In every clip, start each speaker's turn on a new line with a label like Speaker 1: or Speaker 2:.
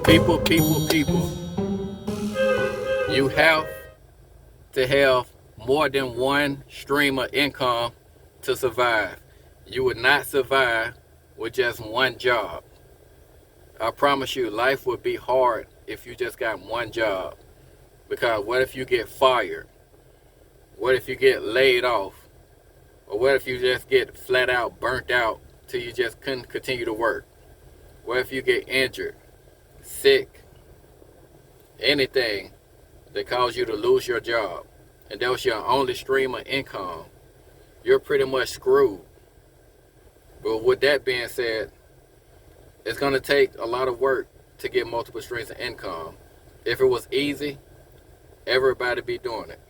Speaker 1: People. You have to have more than one stream of income to survive. You would not survive with just one job. I promise you, life would be hard if you just got one job. Because what if you get fired? What if you get laid off? Or what if you just get flat out burnt out till you just couldn't continue to work? What if you get injured, sick, anything that caused you to lose your job, and that was your only stream of income? You're pretty much screwed. But with that being said, it's going to take a lot of work to get multiple streams of income. If it was easy, everybody be doing it.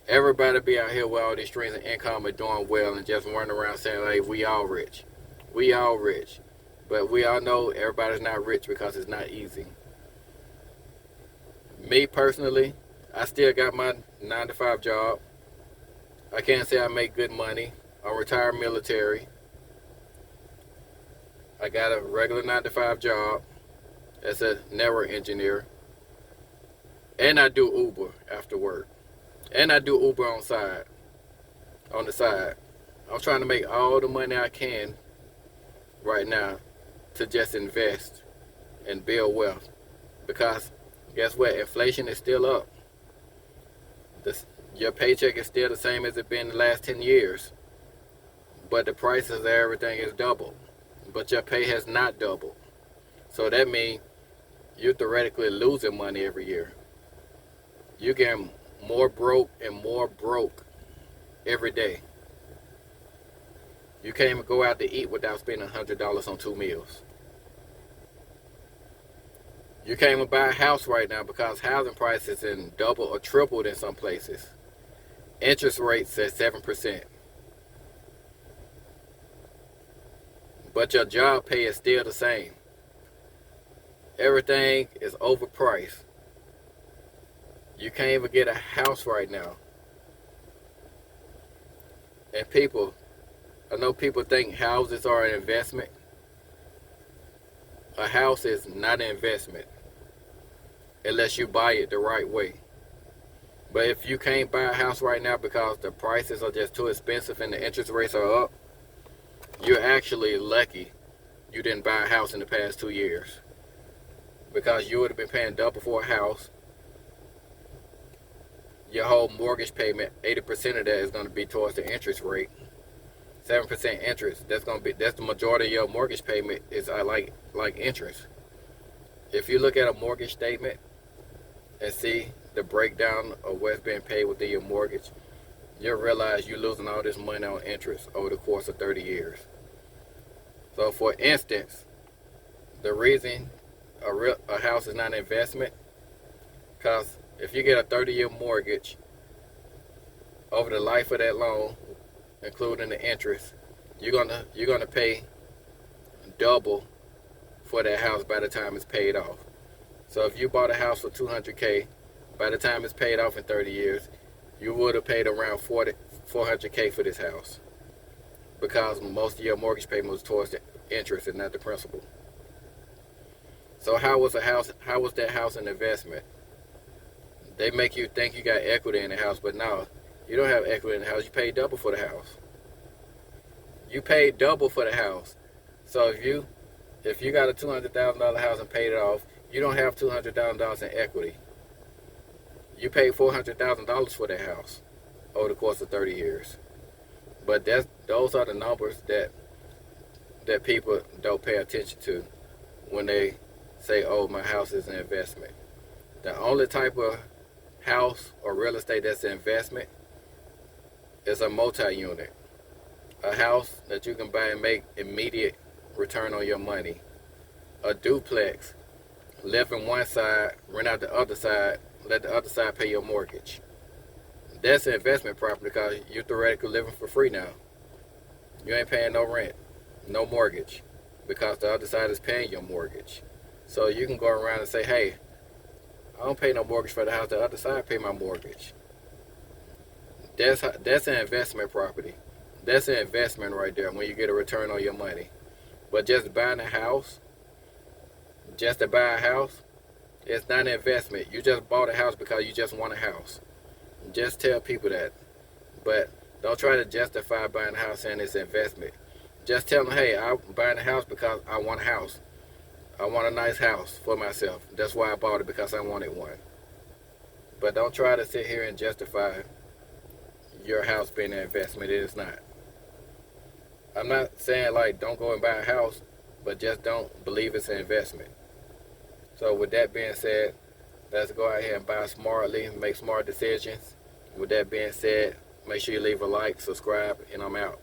Speaker 1: Everybody be out here with all these streams of income and doing well and just running around saying, hey, we all rich. We all rich. But we all know everybody's not rich because it's not easy. Me personally, I still got my 9-to-5 job. I can't say I make good money. I'm retired military. I got a regular 9-to-5 job as a network engineer. And I do Uber after work. And I do Uber on the side. I'm trying to make all the money I can right now to just invest and build wealth. Because guess what? Inflation is still up. Your paycheck is still the same as it's been the last 10 years. But the prices of everything is double. But your pay has not doubled. So that means you're theoretically losing money every year. You're getting more broke and more broke every day. You can't even go out to eat without spending $100 on 2 meals. You can't even buy a house right now because housing prices in double or tripled in some places. Interest rates at 7%. But your job pay is still the same. Everything is overpriced. You can't even get a house right now. And I know people think houses are an investment. A house is not an investment unless you buy it the right way. But if you can't buy a house right now because the prices are just too expensive and the interest rates are up, you're actually lucky you didn't buy a house in the past 2 years. Because you would have been paying double for a house. Your whole mortgage payment, 80% of that is going to be towards the interest rate. 7% interest. That's the majority of your mortgage payment is like interest. If you look at a mortgage statement and see the breakdown of what's being paid within your mortgage, you'll realize you're losing all this money on interest over the course of 30 years. So for instance, the reason a house is not an investment, because if you get a 30-year mortgage, over the life of that loan, including the interest, you're gonna pay double for that house by the time it's paid off. So if you bought a house for $200K, by the time it's paid off in 30 years, you would have paid around $400K for this house, because most of your mortgage payment was towards the interest and not the principal. So how was that house an investment? They make you think you got equity in the house, but no, you don't have equity in the house. You paid double for the house. You paid double for the house. So if you got a $200,000 house and paid it off, you don't have $200,000 in equity. You paid $400,000 for that house over the course of 30 years. But those are the numbers that people don't pay attention to when they say, oh, my house is an investment. The only type of house or real estate that's an investment is a multi-unit. A house that you can buy and make immediate return on your money. A duplex. Live in one side, rent out the other side, let the other side pay your mortgage. That's an investment property because you're theoretically living for free now. You ain't paying no rent, no mortgage, because the other side is paying your mortgage. So you can go around and say, hey, I don't pay no mortgage for the house, the other side pay my mortgage. That's an investment property. That's an investment right there when you get a return on your money. But just buying a house, just to buy a house, it's not an investment. You just bought a house because you just want a house. Just tell people that. But don't try to justify buying a house saying it's an investment. Just tell them, hey, I'm buying a house because I want a house. I want a nice house for myself. That's why I bought it, because I wanted one. But don't try to sit here and justify your house being an investment. It is not. I'm not saying like don't go and buy a house, but just don't believe it's an investment. So with that being said, let's go out here and buy smartly, make smart decisions. With that being said, make sure you leave a like, subscribe, and I'm out.